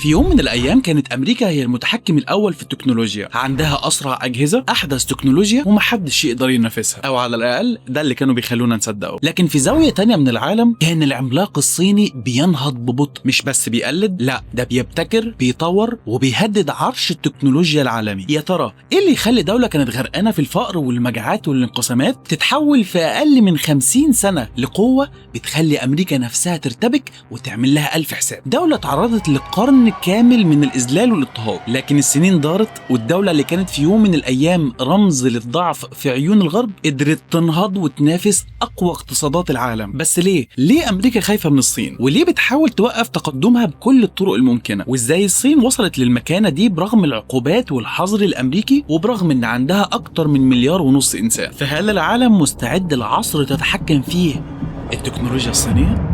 في يوم من الايام كانت امريكا هي المتحكم الاول في التكنولوجيا، عندها اسرع اجهزه، احدث تكنولوجيا، ومحدش يقدر ينافسها، او على الاقل ده اللي كانوا بيخلونا نصدقه. لكن في زاويه تانية من العالم كان العملاق الصيني بينهض ببطء، مش بس بيقلد، لا ده بيبتكر، بيطور، وبيهدد عرش التكنولوجيا العالمي. يا ترى ايه اللي يخلي دوله كانت غرقانه في الفقر والمجاعات والانقسامات تتحول في اقل من 50 سنه لقوه بتخلي امريكا نفسها ترتبك وتعمل لها الف حساب؟ دوله تعرضت لقرن كامل من الاذلال والاضطهاد، لكن السنين دارت والدوله اللي كانت في يوم من الايام رمز للضعف في عيون الغرب قدرت تنهض وتنافس اقوى اقتصادات العالم. بس ليه امريكا خايفه من الصين؟ وليه بتحاول توقف تقدمها بكل الطرق الممكنه؟ وازاي الصين وصلت للمكانه دي برغم العقوبات والحظر الامريكي وبرغم ان عندها اكتر من 1.5 مليار انسان؟ فهل العالم مستعد لعصر تتحكم فيه التكنولوجيا الصينيه؟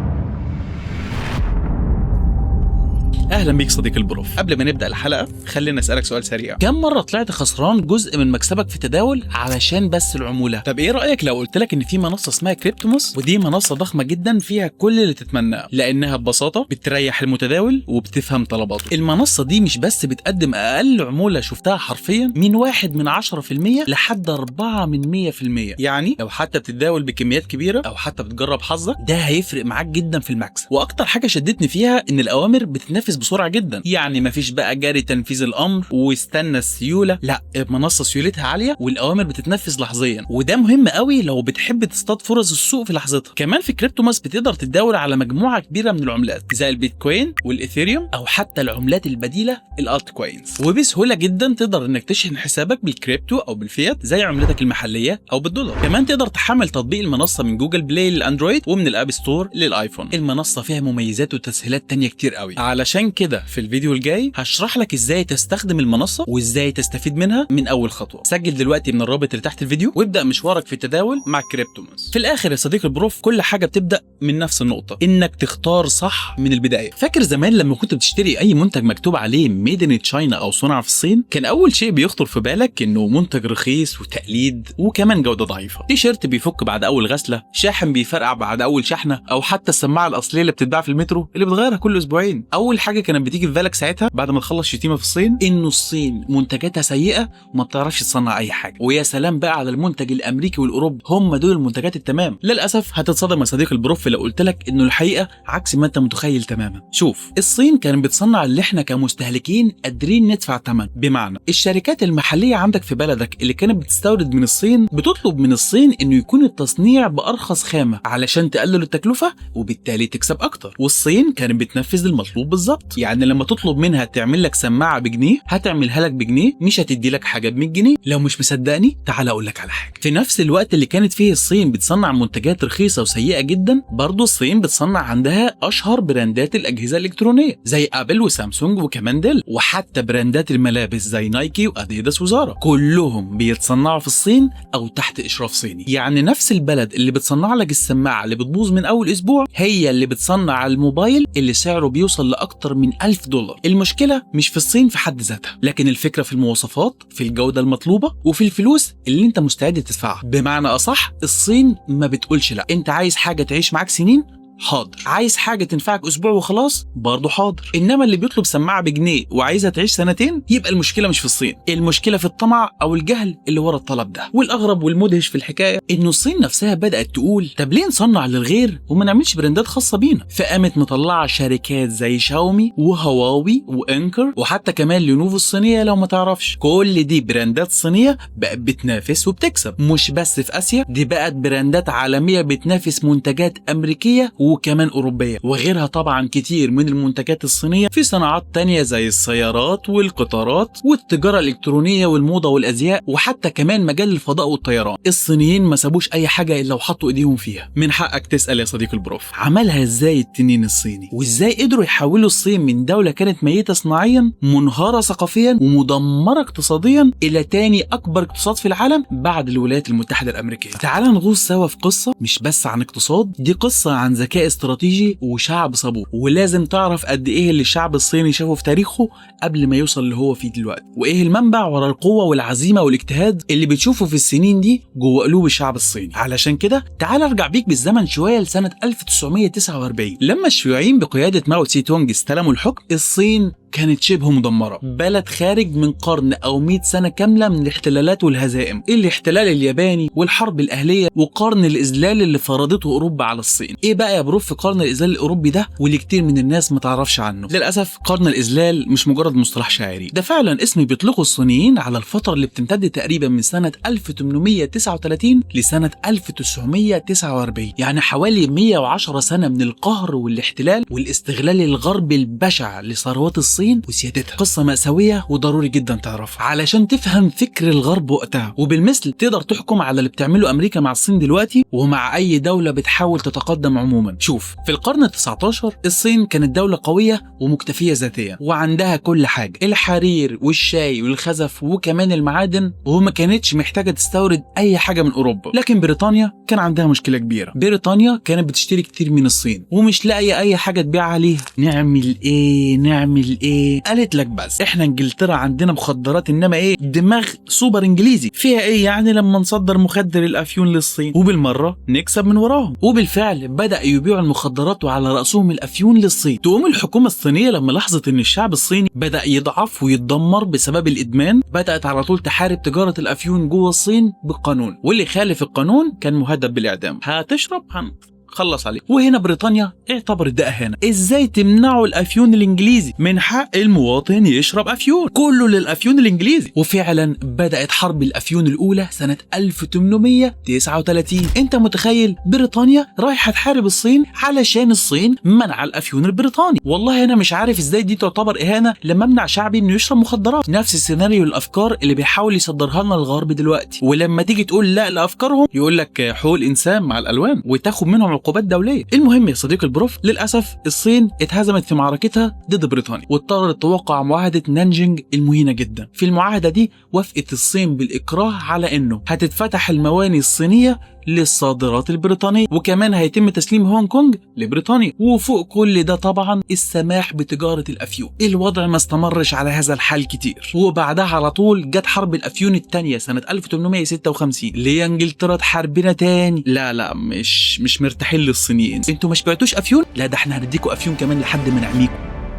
اهلا بيك صديق البروف. قبل ما نبدا الحلقه خلينا اسالك سؤال سريع: كم مره طلعت خسران جزء من مكسبك في التداول علشان بس العموله؟ طب ايه رايك لو قلت لك ان في منصه اسمها كريبتوموس، ودي منصه ضخمه جدا فيها كل اللي تتمناه، لانها ببساطه بتريح المتداول وبتفهم طلباته. المنصه دي مش بس بتقدم اقل عموله شفتها حرفيا من 1/10% لحد 4/100%، يعني لو حتى بتتداول بكميات كبيره او حتى بتجرب حظك ده هيفرق معاك جدا في المكسب. واكتر حاجه شدتني فيها ان الاوامر بتتنفذ بسرعه جدا، يعني مفيش بقى جري تنفيذ الامر واستنى السيوله، لا المنصه سيولتها عاليه والاوامر بتتنفذ لحظيا، وده مهم قوي لو بتحب تصطاد فرص السوق في لحظتها. كمان في كريبتوماس بتقدر تتداول على مجموعه كبيره من العملات زي البيتكوين والايثيريوم او حتى العملات البديله الالت كوينز، وبسهوله جدا تقدر انك تشحن حسابك بالكريبتو او بالفيات زي عملتك المحليه او بالدولار. كمان تقدر تحمل تطبيق المنصه من جوجل بلاي للاندرويد ومن الاب ستور للايفون. المنصه فيها مميزات وتسهيلات تانية كتير قوي، علشان كده في الفيديو الجاي هشرح لك ازاي تستخدم المنصه وازاي تستفيد منها من اول خطوه. سجل دلوقتي من الرابط اللي تحت الفيديو وابدا مشوارك في التداول مع كريبتوموس. في الاخر يا صديقي البروف كل حاجه بتبدا من نفس النقطه، انك تختار صح من البدايه. فاكر زمان لما كنت بتشتري اي منتج مكتوب عليه ميد ان تشاينا او صنع في الصين، كان اول شيء بيخطر في بالك انه منتج رخيص وتقليد وكمان جوده ضعيفه، تيشيرت بيفك بعد اول غسله، شاحن بيفرقع بعد اول شحنه، او حتى السماعه الاصليه اللي بتتباع في المترو اللي بتغيرها كل اسبوعين. اول حاجه كانت بتيجي في بالك ساعتها بعد ما تخلص شتيمه في الصين انه الصين منتجاتها سيئه وما بتعرفش تصنع اي حاجه، ويا سلام بقى على المنتج الامريكي والاوروبي، هم دول المنتجات التمام. للاسف هتتصدم يا صديقي البروف لو قلت لك انه الحقيقه عكس ما انت متخيل تماما. شوف، الصين كانت بتصنع اللي احنا كمستهلكين قادرين ندفع ثمن، بمعنى الشركات المحليه عندك في بلدك اللي كانت بتستورد من الصين بتطلب من الصين انه يكون التصنيع بارخص خامه علشان تقلل التكلفه وبالتالي تكسب اكتر، والصين كانت بتنفذ المطلوب بالظبط. يعني لما تطلب منها تعمل لك سماعه بجنيه هتعملها لك بجنيه، مش هتدي لك حاجه ب100 جنيه. لو مش مصدقني تعال اقول لك على حاجه: في نفس الوقت اللي كانت فيه الصين بتصنع منتجات رخيصه وسيئه جدا، برضه الصين بتصنع عندها اشهر براندات الاجهزه الالكترونيه زي ابل وسامسونج وكمان ديل، وحتى براندات الملابس زي نايكي واديداس وزارا، كلهم بيتصنعوا في الصين او تحت اشراف صيني. يعني نفس البلد اللي بتصنع لك السماعه اللي بتبوظ من اول اسبوع هي اللي بتصنع الموبايل اللي سعره بيوصل لاكتر من $1000. المشكله مش في الصين في حد ذاتها، لكن الفكره في المواصفات، في الجوده المطلوبه، وفي الفلوس اللي انت مستعد تدفعها. بمعنى اصح الصين ما بتقولش لا، انت عايز حاجه تعيش معاك سنين، حاضر. عايز حاجه تنفعك اسبوع وخلاص، برضه حاضر. انما اللي بيطلب سماعه بجنيه وعايزها تعيش سنتين، يبقى المشكله مش في الصين، المشكله في الطمع او الجهل اللي ورا الطلب ده. والاغرب والمدهش في الحكايه انه الصين نفسها بدات تقول طب ليه نصنع للغير وما نعملش براندات خاصه بينا؟ فقامت مطلعه شركات زي شاومي وهواوي وانكر وحتى كمان لينوفو الصينيه. لو ما تعرفش، كل دي براندات صينيه بقت بتنافس وبتكسب، مش بس في اسيا، دي بقت براندات عالميه بتنافس منتجات امريكيه وكمان أوروبية، وغيرها طبعا كتير من المنتجات الصينية في صناعات تانية زي السيارات والقطارات والتجارة الإلكترونية والموضة والأزياء وحتى كمان مجال الفضاء والطيران. الصينيين ما سابوش أي حاجة إلا وحطوا إيديهم فيها. من حقك تسأل يا صديق البروف، عملها إزاي التنين الصيني؟ وإزاي قدروا يحولوا الصين من دولة كانت ميتة صناعيا، منهارة ثقافيا، ومدمرة اقتصاديا، إلى تاني أكبر اقتصاد في العالم بعد الولايات المتحدة الأمريكية؟ تعال نغوص سوا في قصة مش بس عن اقتصاد، دي قصة عن ذكاء استراتيجي وشعب صبور. ولازم تعرف قد ايه اللي الشعب الصيني شافه في تاريخه قبل ما يوصل اللي هو فيه دلوقتي، وايه المنبع ورا القوه والعزيمه والاجتهاد اللي بتشوفه في السنين دي جوه قلوب الشعب الصيني. علشان كده تعال ارجع بيك بالزمن شويه لسنه 1949 لما الشيوعيين بقياده ماو تسي تونج استلموا الحكم. الصين كانت شبه مدمرة، بلد خارج من قرن أو 100 سنة كاملة من الاحتلالات والهزائم، الاحتلال الياباني والحرب الأهلية وقرن الإذلال اللي فرضته أوروبا على الصين. إيه بقى يا بروف في قرن الإذلال الأوروبي ده واللي كتير من الناس ما تعرفش عنه؟ للأسف قرن الإذلال مش مجرد مصطلح شاعري، ده فعلا اسم بيطلقه الصينيين على الفترة اللي بتمتد تقريبا من سنة 1839 لسنة 1949، يعني حوالي 110 سنة من القهر والاحتلال والاستغلال الغربي البشع لثروات الصين وسيادتها. قصة مأساوية وضروري جدا تعرفها علشان تفهم فكر الغرب وقتها، وبالمثل تقدر تحكم على اللي بتعمله أمريكا مع الصين دلوقتي ومع أي دولة بتحاول تتقدم عموما. شوف، في القرن ال19 الصين كانت دولة قوية ومكتفية ذاتيا وعندها كل حاجة، الحرير والشاي والخزف وكمان المعادن، وما كانتش محتاجة تستورد أي حاجة من أوروبا. لكن بريطانيا كان عندها مشكلة كبيرة، بريطانيا كانت بتشتري كتير من الصين ومش لاقية أي حاجة تبيع عليها. نعمل إيه؟ قالت لك بس إحنا إنجلترا عندنا مخدرات، إنما إيه، دماغ سوبر إنجليزي، فيها إيه يعني لما نصدر مخدر الأفيون للصين وبالمرة نكسب من وراهم. وبالفعل بدأ يبيعوا المخدرات وعلى رأسهم الأفيون للصين. تقوم الحكومة الصينية لما لاحظت إن الشعب الصيني بدأ يضعف ويتدمر بسبب الإدمان، بدأت على طول تحارب تجارة الأفيون جوه الصين بالقانون، واللي خالف القانون كان مهدد بالإعدام. هتشرب خلص عليه. وهنا بريطانيا اعتبرت ده اهانه، ازاي تمنعوا الافيون الانجليزي؟ من حق المواطن يشرب افيون، كله للافيون الانجليزي. وفعلا بدات حرب الافيون الاولى سنه 1839. انت متخيل بريطانيا رايحه تحارب الصين علشان الصين منع الافيون البريطاني؟ والله انا مش عارف ازاي دي تعتبر اهانه لما امنع شعبي انه يشرب مخدرات. نفس السيناريو الافكار اللي بيحاول يصدرها لنا الغرب دلوقتي، ولما تيجي تقول لا لافكارهم يقول لك حقوق الانسان مع الالوان وتاخد منهم عقوبات دوليه. المهم يا صديقي البروف، للاسف الصين اتهزمت في معركتها ضد بريطانيا واضطرت توقع معاهده نانجينج المهينه جدا. في المعاهده دي وافقت الصين بالاكراه على انه هتتفتح المواني الصينيه للصادرات البريطانية، وكمان هيتم تسليم هونج كونج لبريطانيا، وفوق كل ده طبعا السماح بتجارة الأفيون. الوضع ما استمرش على هذا الحال كتير، وبعدها على طول جت حرب الأفيون الثانية سنة 1856 اللي هي انجلترا تحاربنا تاني. لا مش مرتاحين للصينيين، انتوا مش بعتوش أفيون؟ لا ده احنا هنديكوا أفيون كمان لحد ما نعميكم.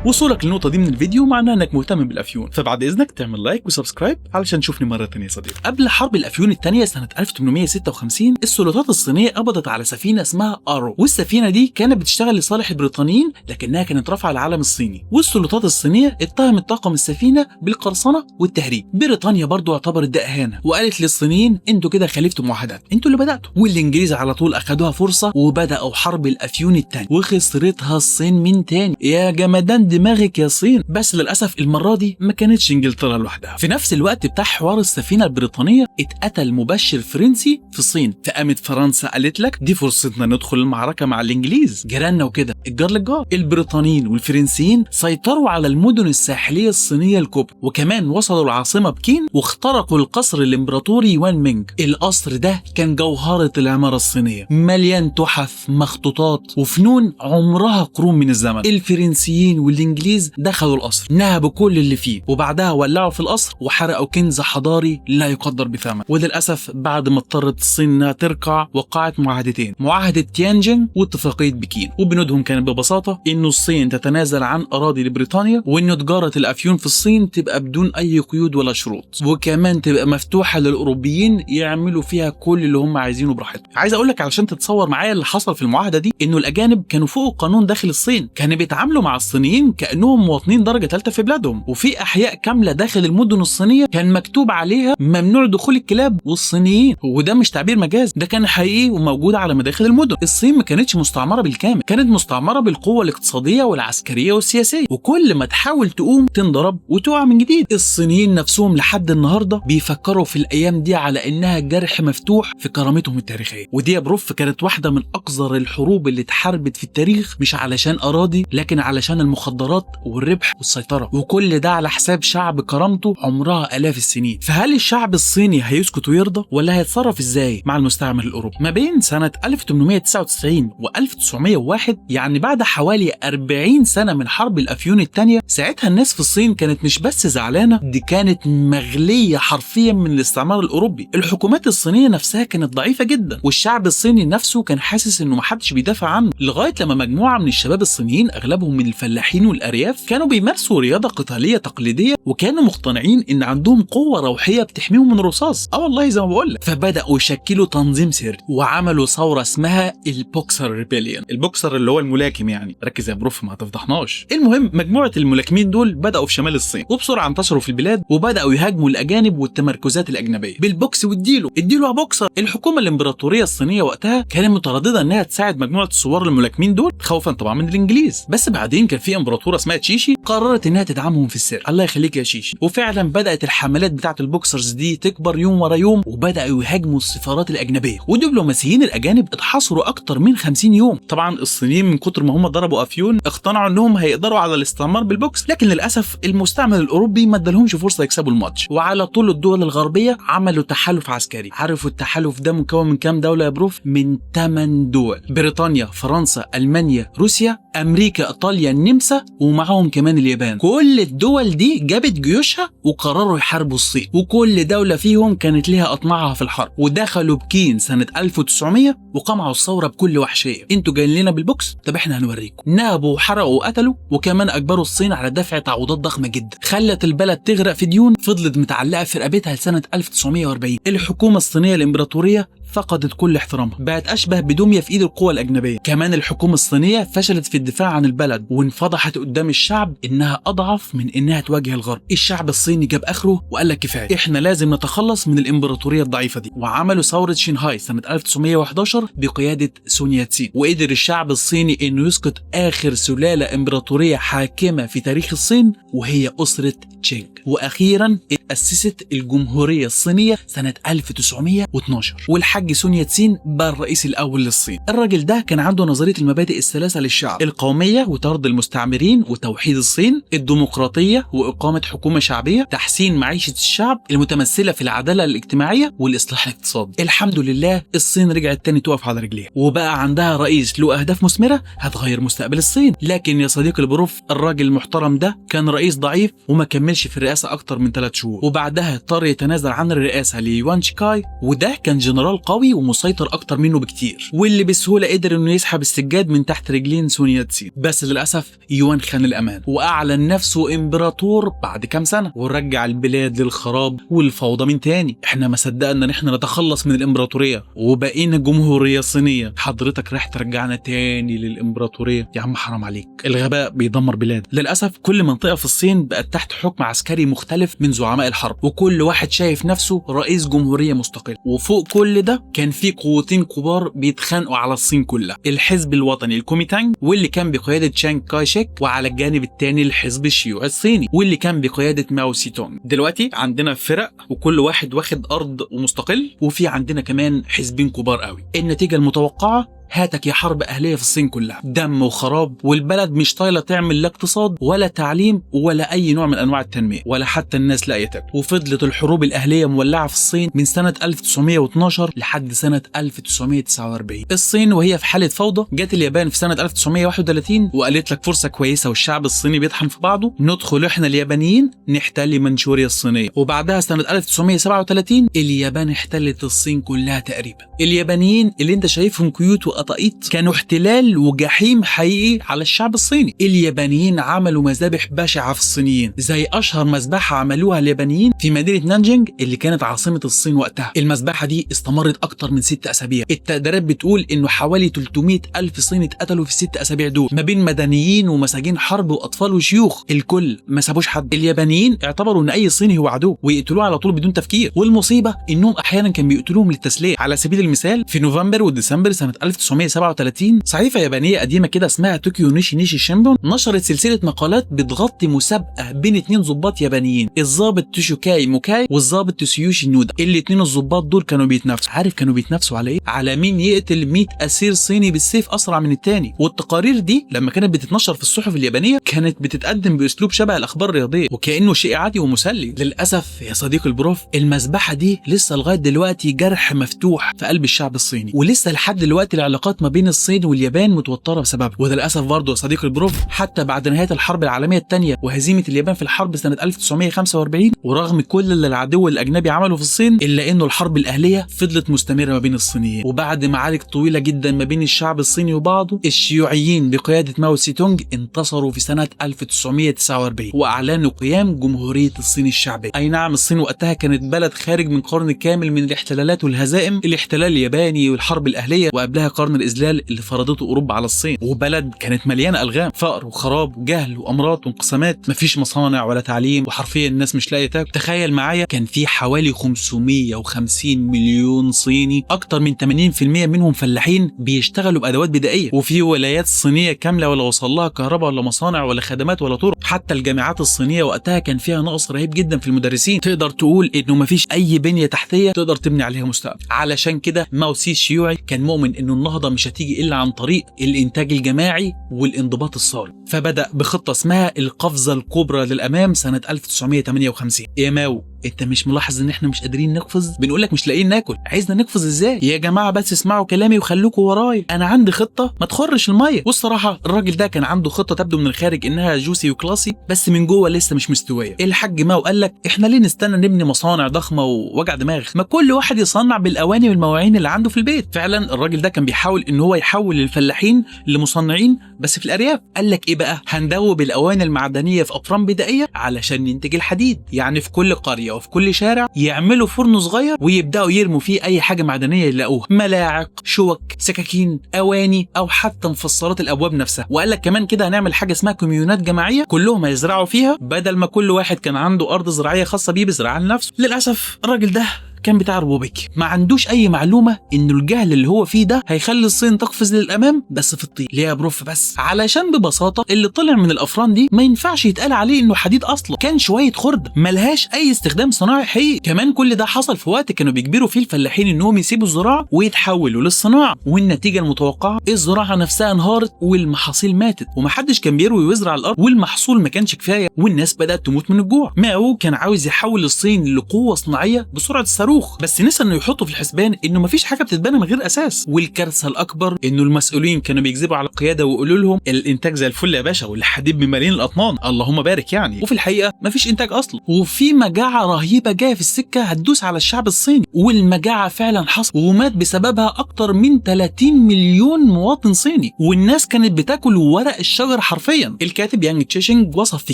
وصولك للنقطة دي من الفيديو معناه انك مهتم بالافيون، فبعد اذنك تعمل لايك وسبسكرايب علشان تشوفني مرة تانية يا صديقي. قبل حرب الافيون الثانية سنة 1856 السلطات الصينية قبضت على سفينة اسمها ارو، والسفينة دي كانت بتشتغل لصالح البريطانيين لكنها كانت رافعة العلم الصيني، والسلطات الصينية اتهمت طاقم السفينة بالقرصنة والتهريب. بريطانيا برضو اعتبرت ده اهانة وقالت للصينيين انتوا كده خالفتوا معاهدات، انتوا اللي بدأتوا. والانجليز على طول اخدوها فرصة وبدأوا حرب الافيون الثانية، وخسرتها الصين من تاني. يا جمدان دماغك يا صين. بس للاسف المره دي ما كانتش انجلترا لوحدها. في نفس الوقت بتاع حوار السفينه البريطانيه اتقتل مبشر فرنسي في الصين، فقامت فرنسا قالت لك دي فرصتنا ندخل المعركه مع الانجليز، جيراننا وكده، الجار للجار. البريطانيين والفرنسيين سيطروا على المدن الساحليه الصينيه الكبرى، وكمان وصلوا العاصمه بكين واخترقوا القصر الامبراطوري يوان مينج. القصر ده كان جوهره العماره الصينيه، مليان تحف، مخطوطات وفنون عمرها قرون من الزمن. الفرنسيين والانجليز دخلوا القصر، نهبوا كل اللي فيه، وبعدها ولعوا في القصر وحرقوا كنز حضاري لا يقدر بثمن. وللاسف بعد ما اضطرت الصين انها تركع وقعت معاهدتين، معاهده تيانجين واتفاقيه بكين، وبنودهم كانت ببساطه انه الصين تتنازل عن اراضي لبريطانيا، وانه تجاره الافيون في الصين تبقى بدون اي قيود ولا شروط، وكمان تبقى مفتوحه للاوروبيين يعملوا فيها كل اللي هم عايزينه براحتهم. عايز اقول لك علشان تتصور معايا اللي حصل في المعاهده دي، انه الاجانب كانوا فوق القانون داخل الصين، كانوا بيتعاملوا مع الصينيين كانهم مواطنين درجه ثالثه في بلادهم، وفي احياء كامله داخل المدن الصينيه كان مكتوب عليها ممنوع دخول الكلاب والصينيين، وده مش تعبير مجاز، ده كان حقيقي وموجود على مداخل المدن. الصين ما كانتش مستعمره بالكامل، كانت مستعمره بالقوه الاقتصاديه والعسكريه والسياسيه، وكل ما تحاول تقوم تنضرب وتقع من جديد. الصينيين نفسهم لحد النهارده بيفكروا في الايام دي على انها جرح مفتوح في كرامتهم التاريخيه، ودي يا بروف كانت واحده من اقذر الحروب اللي اتحاربت في التاريخ، مش علشان اراضي لكن علشان المخدرات والربح والسيطره، وكل ده على حساب شعب كرامته عمرها الاف السنين. فهل الشعب الصيني هيسكت ويرضى ولا هيتصرف ازاي مع المستعمر الاوروبي؟ ما بين سنه 1899 و 1901، يعني بعد حوالي 40 سنه من حرب الافيون الثانيه، ساعتها الناس في الصين كانت مش بس زعلانه، دي كانت مغليه حرفيا من الاستعمار الاوروبي. الحكومات الصينيه نفسها كانت ضعيفه جدا، والشعب الصيني نفسه كان حاسس انه محدش بيدافع عنه، لغايه لما مجموعه من الشباب الصينيين اغلبهم من الفلاحين والارياف كانوا بيمارسوا رياضه قتاليه تقليديه، وكانوا مقتنعين ان عندهم قوه روحيه بتحميهم من الرصاص. والله زي ما بقول لك. فبداوا يشكلوا تنظيم سري وعملوا ثوره اسمها البوكسر ريبيليون. البوكسر اللي هو الملاكم يعني، ركز يا بروف ما تفضحناش. المهم مجموعه الملاكمين دول بداوا في شمال الصين، وبسرعه انتشروا في البلاد وبداوا يهاجموا الاجانب والتمركزات الاجنبيه بالبوكس، واديله يا بوكسر. الحكومه الامبراطوريه الصينيه وقتها كانت متردده انها تساعد مجموعه الثوار الملاكمين دول خوفا طبعا من الانجليز، بس بعدين كان في امبراطوره اسمها تشيشي قررت انها تدعمهم في السر. الله يخليك يا شيشي. وفعلا بدات الحملات بتاعه البوكسرز دي تكبر يوم ورا يوم، وبداوا يهاجموا السفارات الاجنبيه، والدبلوماسيين الاجانب اتحاصروا اكتر من 50 يوم. طبعا الصينيين من كتر ما هم ضربوا افيون اقتنعوا انهم هيقدروا على الاستعمار بالبوكس، لكن للاسف المستعمر الاوروبي ما ادالهمش فرصه يكسبوا الماتش، وعلى طول الدول الغربيه عملوا تحالف عسكري. عارفوا التحالف ده مكون من كام دوله يا بروف؟ من 8 دول: بريطانيا، فرنسا، المانيا، روسيا، امريكا، ايطاليا، النمسا، ومعاهم كمان اليابان. كل الدول دي جابت جيوشها وقرروا يحاربوا الصين، وكل دوله فيهم كانت لها اطماعها في الحرب، ودخلوا بكين سنه 1900 وقمعوا الثوره بكل وحشيه. انتوا جايين لنا بالبوكس؟ طب احنا هنوريكم. نهبوا وحرقوا وقتلوا، وكمان اجبروا الصين على دفع تعويضات ضخمه جدا خلت البلد تغرق في ديون فضلت متعلقه في رقبتها لسنه 1940. الحكومه الصينيه الامبراطوريه فقدت كل احترامها، بقت اشبه بدميه في ايد القوى الاجنبيه. كمان الحكومه الصينيه فشلت في الدفاع عن البلد، وانفضحت قدام الشعب انها اضعف من انها تواجه الغرب. الشعب الصيني جاب اخره وقال لك كفايه، احنا لازم نتخلص من الامبراطوريه الضعيفه دي، وعملوا ثوره شنغهاي سنه 1911 بقياده سون ياتسين. وقدر الشعب الصيني انه يسقط اخر سلاله امبراطوريه حاكمه في تاريخ الصين، وهي اسره تشينغ. واخيرا اتاسست الجمهوريه الصينيه سنه 1912، والحاج سون ياتسين بقى الرئيس الاول للصين. الراجل ده كان عنده نظريه المبادئ الثلاثه للشعب: القوميه وطرد المستعمرين وتوحيد الصين، الديمقراطيه واقامه حكومه شعبيه، تحسين معيشه الشعب المتمثله في العداله الاجتماعيه والاصلاح الاقتصادي. الحمد لله الصين رجعت تاني تقف على رجليها، وبقى عندها رئيس له اهداف مثمره هتغير مستقبل الصين. لكن يا صديقي البروف، الراجل المحترم ده كان رئيس ضعيف وما كملش في الرئاسه اكتر من 3 شهور، وبعدها اضطر يتنازل عن الرئاسه ليوان شيكاي، وده كان جنرال قوي ومسيطر اكتر منه بكتير، واللي بسهوله قدر انه يسحب السجاد من تحت رجلين سون ياتسين. بس للاسف يوان خان الامان واعلن نفسه امبراطور بعد كام سنه، ورجع البلاد للخراب والفوضى من تاني. احنا ما صدقنا ان احنا نتخلص من الامبراطوريه وبقينا جمهوريه صينيه، حضرتك راح ترجعنا تاني للامبراطوريه؟ يا عم حرام عليك، الغباء بيدمر بلاد. للاسف كل منطقه في الصين بقت تحت حكم عسكري مختلف من زعماء الحرب، وكل واحد شايف نفسه رئيس جمهوريه مستقل. وفوق كل ده كان في قوتين كبار بيتخانقوا على الصين كلها: الحزب الوطني الكوميتانج واللي كان بقياده تشانغ كاي شيك، وعلى الجانب الثاني الحزب الشيوعي الصيني واللي كان بقياده ماو سي تونغ. دلوقتي عندنا فرق وكل واحد واخد ارض ومستقل، وفي عندنا كمان حزبين كبار قوي. النتيجه المتوقعه هاتك يا حرب أهلية في الصين كلها، دم وخراب، والبلد مش طايلة تعمل لا اقتصاد ولا تعليم ولا أي نوع من أنواع التنمية، ولا حتى الناس لاقية تاكل. وفضلت الحروب الأهلية مولعة في الصين من سنة 1912 لحد سنة 1949. الصين وهي في حالة فوضى جت اليابان في سنة 1931 وقالت لك فرصة كويسة والشعب الصيني بيطحن في بعضه، ندخل احنا اليابانيين نحتل منشوريا الصينية. وبعدها سنة 1937 اليابان احتلت الصين كلها تقريبا. اليابانيين اللي انت شايفهم كيوت وقطاقيط كانوا احتلال وجحيم حقيقي على الشعب الصيني. اليابانيين عملوا مذابح بشعة في الصينيين، زي اشهر مذبحة عملوها اليابانيين في مدينة نانجينج اللي كانت عاصمة الصين وقتها. المذبحة دي استمرت اكتر من 6 اسابيع. التقديرات بتقول انه حوالي 300 الف صيني اتقتلوا في ال6 اسابيع دول، ما بين مدنيين ومساجين حرب واطفال وشيوخ، الكل ما سابوش حد. اليابانيين اعتبروا ان اي صيني هو عدو ويقتلوه على طول بدون تفكير، والمصيبة انهم احيانا كانوا بيقتلوهم للتسلية. على سبيل المثال في نوفمبر وديسمبر سنة 1937 صحيفة يابانية قديمة كده اسمها توكيو نيشي شيمبون نشرت سلسلة مقالات بتغطي مسابقة بين 2 ضباط يابانيين، الضابط توشوكاي موكاي والضابط تسويوشي نودا. الاتنين الضباط دول كانوا بيتنافسوا، عارف كانوا بيتنافسوا على ايه؟ على مين يقتل 100 اسير صيني بالسيف اسرع من التاني. والتقارير دي لما كانت بتتنشر في الصحف اليابانية كانت بتتقدم باسلوب شبه الاخبار الرياضية وكأنه شيء عادي ومسلي. للاسف يا صديقي البروف، المذبحة دي لسه لغاية دلوقتي جرح مفتوح في قلب الشعب الصيني، ولسه لحد دلوقتي العلاقات ما بين الصين واليابان متوترة بسببه. وللاسف برضه يا صديقي البروف، حتى بعد نهاية الحرب العالمية الثانية وهزيمة اليابان في الحرب سنة 1945 ورغم كل اللي العدو الأجنبي عمله في الصين، إلا إنه الحرب الأهلية فضلت مستمرة ما بين الصينيين. وبعد معارك طويلة جدا ما بين الشعب الصيني وبعضه، الشيوعيين بقيادة ماو سي تونغ انتصروا في سنة 1949 وأعلنوا قيام جمهورية الصين الشعبية. أي نعم، الصين وقتها كانت بلد خارج من قرن كامل من الاحتلالات والهزائم، الاحتلال الياباني والحرب الأهلية وقبلها قرن الإذلال اللي فرضته أوروبا على الصين، وبلد كانت مليانة ألغام، فقر وخراب وجهل وأمراض وانقسامات، مفيش مصانع ولا تعليم وحرفيا الناس مش لاقيه تاكل. تخيل معايا، كان في حوالي 550 مليون صيني، اكتر من 80% منهم فلاحين بيشتغلوا بادوات بدائيه، وفي ولايات صينيه كامله ولا وصل لها كهرباء ولا مصانع ولا خدمات ولا طرق. حتى الجامعات الصينيه وقتها كان فيها نقص رهيب جدا في المدرسين، تقدر تقول انه مفيش اي بنيه تحتيه تقدر تبني عليها مستقبل. علشان كده ماو سي الشيوعي كان مؤمن انه النهضه مش هتيجي الا عن طريق الانتاج الجماعي والانضباط الصارم، فبدأ بخطه اسمها القفزه الكبرى للامام سنه 1958. يا ماو، انت مش ملاحظ ان احنا مش قادرين نقفز؟ بنقولك مش لاقيين ناكل، عايزنا نقفز ازاي؟ يا جماعه بس اسمعوا كلامي وخلوكوا ورايا، انا عندي خطه ما تخرش الميه. والصراحه الراجل ده كان عنده خطه تبدو من الخارج انها جوسي وكلاسي، بس من جوه لسه مش مستويه. الحاج ماو قال لك احنا ليه نستنى نبني مصانع ضخمه ووجع دماغ؟ ما كل واحد يصنع بالاواني والمواعين اللي عنده في البيت. فعلا الراجل ده كان بيحاول ان هو يحول الفلاحين لمصنعين بس في الارياف. قال لك ايه بقى؟ هندوب الاواني المعدنيه في افران بدائيه علشان ننتج الحديد، يعني في كل قريه وفي كل شارع يعملوا فرن صغير ويبداوا يرموا فيه اي حاجه معدنيه يلاقوها، ملاعق، شوك، سكاكين، اواني، او حتى مفصلات الابواب نفسها. وقال لك كمان كده هنعمل حاجه اسمها كوميونات جماعيه كلهم هيزرعوا فيها، بدل ما كل واحد كان عنده ارض زراعيه خاصه بيه بيزرعها لنفسه. للاسف الراجل ده كان بتاع روبوبيكي، ما عندوش اي معلومه انه الجهل اللي هو فيه ده هيخلي الصين تقفز للامام بس في الطين. ليه يا بروف؟ بس علشان ببساطه اللي طلع من الافران دي ما ينفعش يتقال عليه انه حديد اصلا، كان شويه خرده ملهاش اي استخدام صناعي حقيقي. كمان كل ده حصل في وقت كانوا بيجبروا فيه الفلاحين انهم يسيبوا الزراعه ويتحولوا للصناعه، والنتيجه المتوقعه الزراعه نفسها انهارت والمحاصيل ماتت، ومحدش كان بيروي ويزرع الارض، والمحصول ما كانش كفايه والناس بدات تموت من الجوع. ماو كان عاوز يحول الصين لقوه صناعيه بسرعه الصاروخ، بس نسى انه يحطوا في الحسبان انه مفيش حاجه بتتبنى من غير اساس. والكارثه الاكبر انه المسؤولين كانوا بيكذبوا على القياده ويقولوا لهم الانتاج زي الفل يا باشا والحديد بملايين الاطنان، اللهم بارك يعني، وفي الحقيقه مفيش انتاج اصلا. وفي مجاعه رهيبه جايه في السكه هتدوس على الشعب الصيني، والمجاعه فعلا حصل ومات بسببها اكتر من 30 مليون مواطن صيني، والناس كانت بتاكل ورق الشجر حرفيا. الكاتب يانج تشيشينج وصف في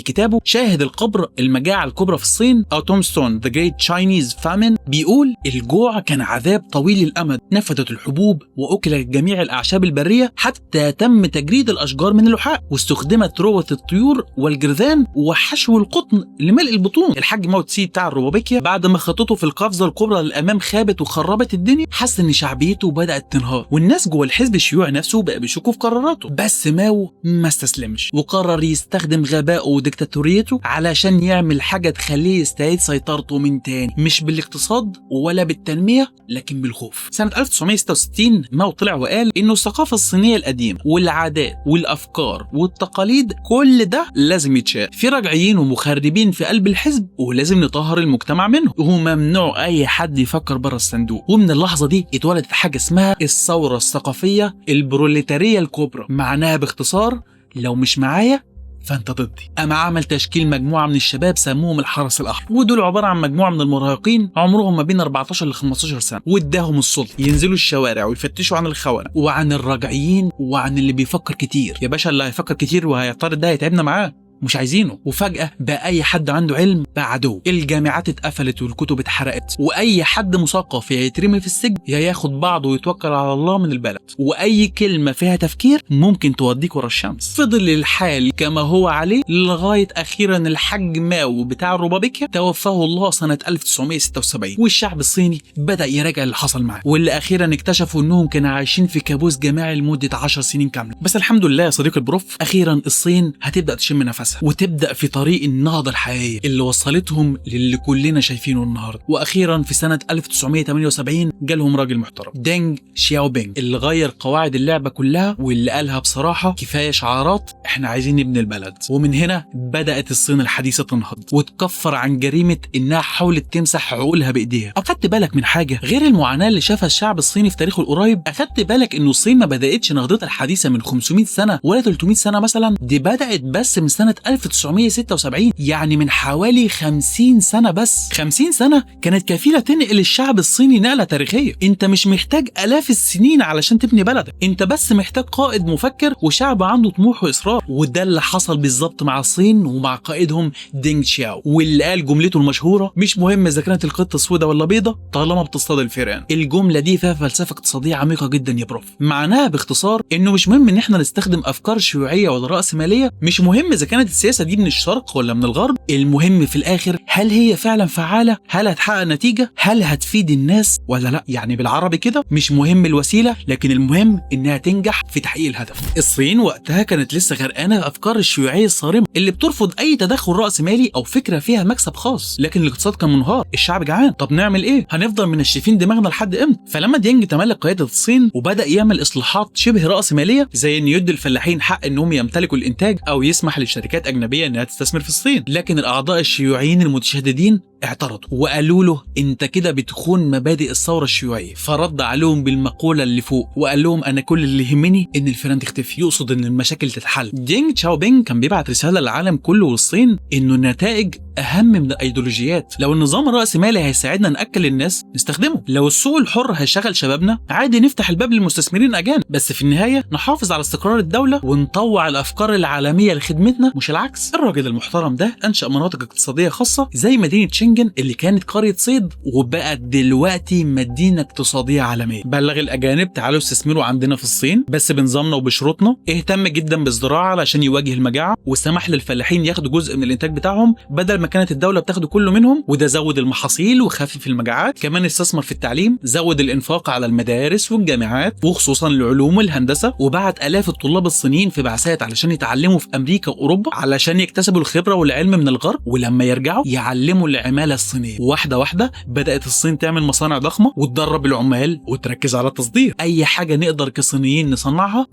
كتابه شاهد القبر المجاعه الكبرى في الصين او تومستون ذا جريت تشاينيز فامين، بيقول الجوع كان عذاب طويل الامد، نفدت الحبوب واكلت جميع الاعشاب البريه حتى تم تجريد الاشجار من اللحاء، واستخدمت روة الطيور والجرذان وحشو القطن لملء البطون. الحاج ماو تسي بتاع الروبوبيكيا بعد ما خطته في القفزه الكبرى للامام خابت وخربت الدنيا، حس ان شعبيته بدات تنهار، والناس جوه الحزب الشيوعي نفسه بقى بيشكوا في قراراته. بس ماو ما استسلمش وقرر يستخدم غبائه وديكتاتوريته علشان يعمل حاجه تخليه يستعيد سيطرته من تاني، مش بالاقتصاد ولا بالتنمية لكن بالخوف. سنة 1966 ماو طلع وقال إنه الثقافة الصينية القديمة والعادات والأفكار والتقاليد كل ده لازم يتشال، في رجعيين ومخربين في قلب الحزب ولازم نطهر المجتمع منه، وممنوع أي حد يفكر بره الصندوق. ومن اللحظة دي اتولدت حاجة اسمها الثورة الثقافية البروليتارية الكبرى، معناها باختصار لو مش معايا فانت ضدي. قام عمل تشكيل مجموعه من الشباب سموهم الحرس الاحمر، ودول عباره عن مجموعه من المراهقين عمرهم ما بين 14 ل 15 سنه، واداهم السلطه ينزلوا الشوارع ويفتشوا عن الخونه وعن الراجعين وعن اللي بيفكر كتير. يا باشا اللي هيفكر كتير وهيعترض ده هيتعبنا معاه، مش عايزينه. وفجأة بقى أي حد عنده علم بقى عدو، الجامعات اتقفلت والكتب اتحرقت، وأي حد مثقف يا يترمي في السجن يا ياخد بعضه ويتوكل على الله من البلد، وأي كلمة فيها تفكير ممكن توديك ورا الشمس. فضل الحال كما هو عليه لغاية أخيرا الحاج ماو بتاع الروبابيكيا توفاه الله سنة 1976، والشعب الصيني بدأ يراجع اللي حصل معاه، واللي أخيرا اكتشفوا إنهم كانوا عايشين في كابوس جماعي لمدة 10 سنين كاملة. بس الحمد لله يا صديقي البروف، أخيرا الصين هتبدأ تشم نفسها وتبدأ في طريق النهضة الحقيقية اللي وصلتهم للي كلنا شايفينه النهارده. وأخيرا في سنة 1978 جالهم راجل محترم دينج شياوبينج اللي غير قواعد اللعبة كلها، واللي قالها بصراحة كفاية شعارات، احنا عايزين نبني البلد. ومن هنا بدأت الصين الحديثة تنهض وتكفر عن جريمة انها حاولت تمسح عقولها بايديها. اخدت بالك من حاجة غير المعاناة اللي شافها الشعب الصيني في تاريخه القريب؟ اخدت بالك انه الصين ما بدأتش نهضتها الحديثة من 500 سنة ولا 300 سنة مثلا؟ دي بدأت بس من سنة 1976، يعني من حوالي 50 سنة بس. 50 سنة كانت كفيلة تنقل الشعب الصيني نقلة تاريخية. انت مش محتاج آلاف السنين علشان تبني بلدك، انت بس محتاج قائد مفكر وشعب عنده طموح وإصرار. وده اللي حصل بالظبط مع الصين ومع قائدهم دينج شياو، واللي قال جملته المشهورة: مش مهم إذا كانت القطة سوداء ولا بيضة طالما بتصطاد الفئران. الجملة دي فيها فلسفة اقتصادية عميقة جدا يا بروف. معناها باختصار انه مش مهم ان احنا نستخدم افكار شيوعية ولا رأسمالية، مش مهم اذا كانت السياسة دي من الشرق ولا من الغرب، المهم في الاخر هل هي فعلا فعالة، هل هتحقق نتيجة، هل هتفيد الناس ولا لا. يعني بالعربي كده مش مهم الوسيلة، لكن المهم انها تنجح في تحقيق الهدف. الصين وقتها كانت لسه غرقانة في افكار الشيوعية الصارمة اللي بترفض اي تدخل رأسمالي او فكرة فيها مكسب خاص، لكن الاقتصاد كان منهار، الشعب جعان، طب نعمل ايه؟ هنفضل منشفين دماغنا لحد امتى؟ فلما دينج تملك قيادة الصين وبدأ يعمل اصلاحات شبه رأسمالية، زي ان يدي الفلاحين حق انهم يمتلكوا الانتاج او يسمح لشركات اجنبية انها تستثمر في الصين، لكن الاعضاء الشيوعيين المتشددين اعترضوا وقالوا له انت كده بتخون مبادئ الثوره الشيوعيه. فرد عليهم بالمقوله اللي فوق وقال لهم انا كل اللي يهمني ان الفئران تختفي، يقصد ان المشاكل تتحل. دينج شاوبينج كان بيبعت رساله للعالم كله والصين انه النتائج اهم من الايديولوجيات. لو النظام الراسمالي هيساعدنا ناكل الناس نستخدمه، لو السوق الحر هيشغل شبابنا عادي نفتح الباب للمستثمرين اجانب، بس في النهايه نحافظ على استقرار الدوله ونطوع الافكار العالميه لخدمتنا مش العكس. الراجل المحترم ده انشا مناطق اقتصاديه خاصه زي مدينه شنجن اللي كانت قريه صيد وبقت دلوقتي مدينه اقتصاديه عالميه. بلغ الاجانب تعالوا استثمروا عندنا في الصين بس بنظامنا وبشروطنا. اهتم جدا بالزراعه علشان يواجه المجاعه، وسمح للفلاحين ياخدوا جزء من الانتاج بتاعهم بدل ما كانت الدوله بتاخده كله منهم، وده زود المحاصيل وخفف المجاعات. كمان استثمر في التعليم، زود الانفاق على المدارس والجامعات وخصوصا العلوم والهندسه، وبعت الاف الطلاب الصينيين في بعثات علشان يتعلموا في امريكا واوروبا علشان يكتسبوا الخبره والعلم من الغرب، ولما يرجعوا يعلموا العماله الصينيه. واحده واحده بدات الصين تعمل مصانع ضخمه وتدرب العمال وتركز على التصدير. اي حاجه نقدر كصينيين نصنعها،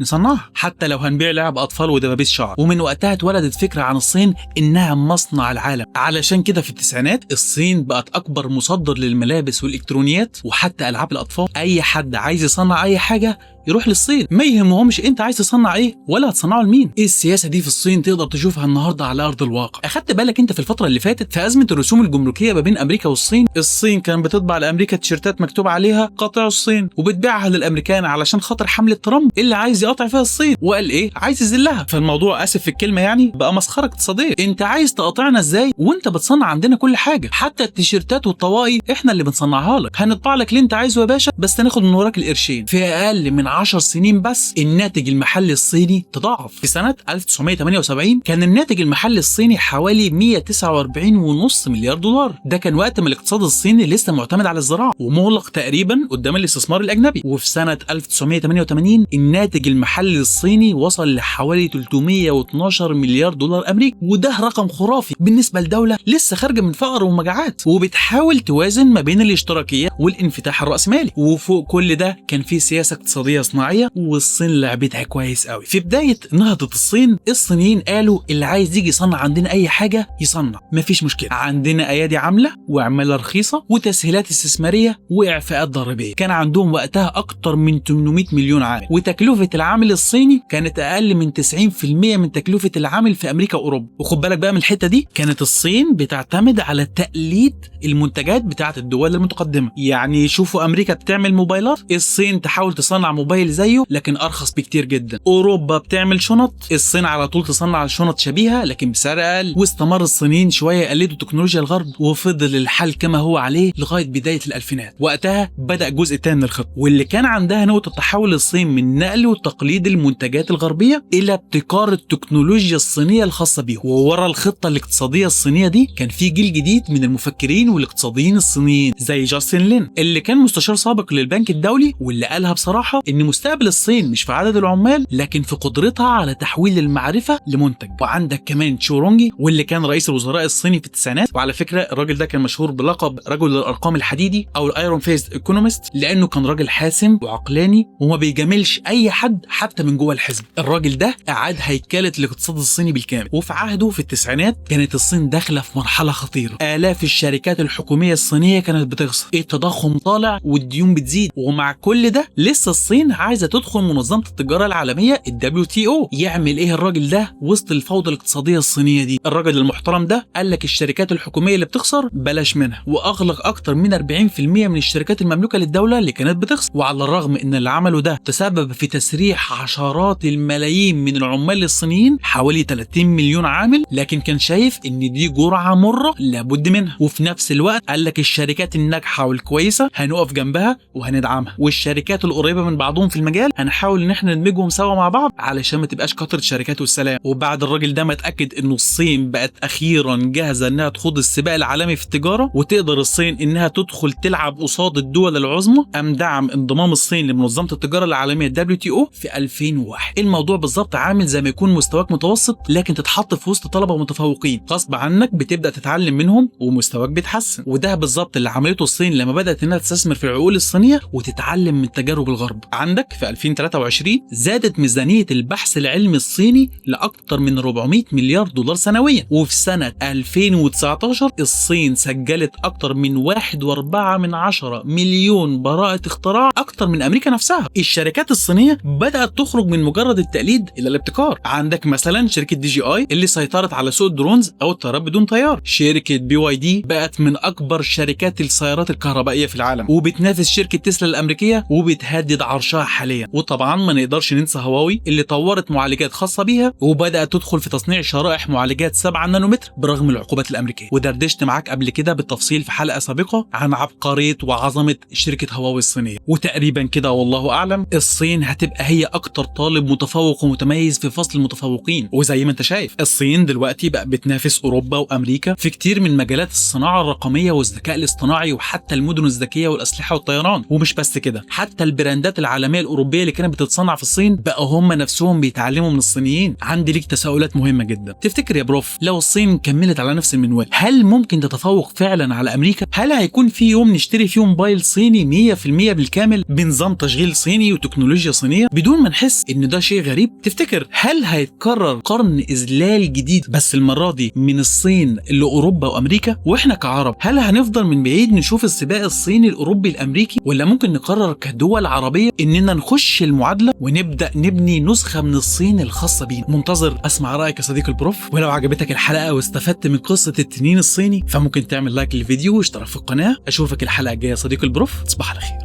حتى لو هنبيع لعب اطفال ودبابيس شعر. ومن وقتها اتولدت فكره عن الصين انها مصنع العالم. علشان كده في التسعينات الصين بقت اكبر مصدر للملابس والالكترونيات وحتى العاب الاطفال. اي حد عايز يصنع اي حاجه يروح للصين، ما يهمهمش انت عايز تصنع ايه ولا هتصنعه لمين. ايه السياسه دي في الصين تقدر تشوفها النهارده على ارض الواقع. اخدت بالك انت في الفتره اللي فاتت في ازمه الرسوم الجمركيه ما بين امريكا والصين؟ الصين كان بتطبع لامريكا تيشيرتات مكتوب عليها قاطع الصين وبتبيعها للامريكان علشان خاطر حمله ترامب اللي عايز يقاطع فيها الصين، وقال ايه؟ عايز يذلها. فالموضوع اسف في الكلمه يعني بقى مسخره اقتصاديه. انت عايز تقاطعنا ازاي وانت بتصنع عندنا كل حاجه؟ حتى التيشيرتات والطواقي احنا اللي بنصنعها لك، هنطبع لك اللي انت عايزه يا باشا بس ناخد من وراك القرشين. في اقل من 10 سنين بس الناتج المحلي الصيني تضاعف. في سنة 1978 كان الناتج المحلي الصيني حوالي 149.5 مليار دولار. ده كان وقت ما الاقتصاد الصيني لسه معتمد على الزراعة ومغلق تقريبا قدام الاستثمار الأجنبي. وفي سنة 1988 الناتج المحلي الصيني وصل لحوالي 312 مليار دولار أمريكي، وده رقم خرافي بالنسبة لدولة لسه خارجة من فقر ومجاعات وبتحاول توازن ما بين الاشتراكية والانفتاح الرأسمالي. وفوق كل ده كان في سياسة اقتصادية صناعية والصين لعبتها كويس قوي. في بداية نهضة الصين الصينيين قالوا اللي عايز يجي يصنع عندنا اي حاجة يصنع، مفيش مشكلة، عندنا ايادي عاملة وعمالة رخيصة وتسهيلات استثمارية واعفاءات ضريبية. كان عندهم وقتها اكتر من 800 مليون عامل، وتكلفة العامل الصيني كانت اقل من 90% من تكلفة العامل في امريكا واوروبا. وخد بالك بقى من الحتة دي، كانت الصين بتعتمد على تقليد المنتجات بتاعت الدول المتقدمة. يعني شوفوا امريكا بتعمل موبايلات، الصين تحاول تصنع موبايل موبايل زيه لكن ارخص بكتير جدا. اوروبا بتعمل شنط، الصين على طول تصنع الشنط شبيهه لكن بسعر اقل. واستمر الصينيين شويه يقلدوا تكنولوجيا الغرب وفضل الحال كما هو عليه لغايه بدايه الالفينات. وقتها بدا جزء تاني من الخطه، واللي كان عندها نقطه تحول الصين من نقل وتقليد المنتجات الغربيه الى ابتكار التكنولوجيا الصينيه الخاصه بيهم. وورا الخطه الاقتصاديه الصينيه دي كان في جيل جديد من المفكرين والاقتصاديين الصينيين زي جاستن لين اللي كان مستشار سابق للبنك الدولي، واللي قالها بصراحه ان مستقبل الصين مش في عدد العمال لكن في قدرتها على تحويل المعرفه لمنتج. وعندك كمان تشورونجي واللي كان رئيس الوزراء الصيني في التسعينات، وعلى فكره الراجل ده كان مشهور بلقب رجل الارقام الحديدي او الايرون فيست ايكونومست، لانه كان راجل حاسم وعقلاني وما بيجاملش اي حد حتى من جوه الحزب. الراجل ده اعاد هيكله الاقتصاد الصيني بالكامل. وفي عهده في التسعينات كانت الصين داخله في مرحله خطيره، الاف الشركات الحكوميه الصينيه كانت بتخسر، التضخم طالع والديون بتزيد، ومع كل ده لسه الصين عايزه تدخل منظمه التجاره العالميه WTO. يعمل ايه الراجل ده وسط الفوضى الاقتصاديه الصينيه دي؟ الراجل المحترم ده قال لك الشركات الحكوميه اللي بتخسر بلاش منها، واغلق اكتر من 40% من الشركات المملوكه للدوله اللي كانت بتخسر. وعلى الرغم ان اللي عمله ده تسبب في تسريح عشرات الملايين من العمال الصينيين حوالي 30 مليون عامل، لكن كان شايف ان دي جرعه مره لابد منها. وفي نفس الوقت قال لك الشركات الناجحه والكويسه هنقف جنبها وهندعمها، والشركات القريبه من بعضهم في المجال هنحاول ان احنا ندمجهم سوا مع بعض علشان ما تبقاش كتره شركات والسلام. وبعد الراجل ده ما اتاكد انه الصين بقت اخيرا جاهزه انها تخوض السباق العالمي في التجاره وتقدر الصين انها تدخل تلعب قصاد الدول العظمى، قام دعم انضمام الصين لمنظمه التجاره العالميه WTO في 2001. الموضوع بالظبط عامل زي ما يكون مستواك متوسط لكن تتحط في وسط طلبه متفوقين، غصب عنك بتبدا تتعلم منهم ومستواك بيتحسن. وده بالظبط اللي عملته الصين لما بدات انها تستثمر في العقول الصينيه وتتعلم من تجارب الغرب. عندك في 2023 زادت ميزانيه البحث العلمي الصيني لاكثر من 400 مليار دولار سنويا، وفي سنه 2019 الصين سجلت اكثر من 1.4 مليون براءه اختراع، اكثر من امريكا نفسها. الشركات الصينيه بدات تخرج من مجرد التقليد الى الابتكار. عندك مثلا شركه DJI اللي سيطرت على سوق الدرونز او الطيارات بدون طيار. شركه BYD بقت من اكبر شركات السيارات الكهربائيه في العالم، وبتنافس شركه تسلا الامريكيه وبتهدد عرشها حاليا. وطبعا ما نقدرش ننسى هواوي اللي طورت معالجات خاصه بيها وبدات تدخل في تصنيع شرائح معالجات 7 نانومتر برغم العقوبات الامريكيه. ودردشت معاك قبل كده بالتفصيل في حلقه سابقه عن عبقريه وعظمه شركه هواوي الصينيه. وتقريبا كده والله اعلم الصين هتبقى هي اكتر طالب متفوق ومتميز في فصل المتفوقين. وزي ما انت شايف الصين دلوقتي بقى بتنافس اوروبا وامريكا في كتير من مجالات الصناعه الرقميه والذكاء الاصطناعي وحتى المدن الذكيه والاسلحه والطيران. ومش بس كده، حتى البراندات العالميه الاوروبيه اللي كانت بتتصنع في الصين بقى هم نفسهم بيتعلموا من الصينيين. عندي ليك تساؤلات مهمه جدا. تفتكر يا بروف لو الصين كملت على نفس المنوال هل ممكن تتفوق فعلا على امريكا؟ هل هيكون في يوم نشتري فيه موبايل صيني 100% بالكامل بنظام تشغيل صيني وتكنولوجيا صينيه بدون ما نحس ان ده شيء غريب؟ تفتكر هل هيتكرر قرن اذلال جديد بس المره دي من الصين لاوروبا وامريكا؟ واحنا كعرب هل هنفضل من بعيد نشوف السباق الصيني الاوروبي الامريكي، ولا ممكن نقرر كدول عربيه اننا نخش المعادله ونبدا نبني نسخه من الصين الخاصه بينا؟ منتظر اسمع رايك يا صديقي البروف. ولو عجبتك الحلقه واستفدت من قصه التنين الصيني فممكن تعمل لايك للفيديو واشتراك في القناه. اشوفك الحلقه الجايه يا صديقي البروف. تصبح على خير.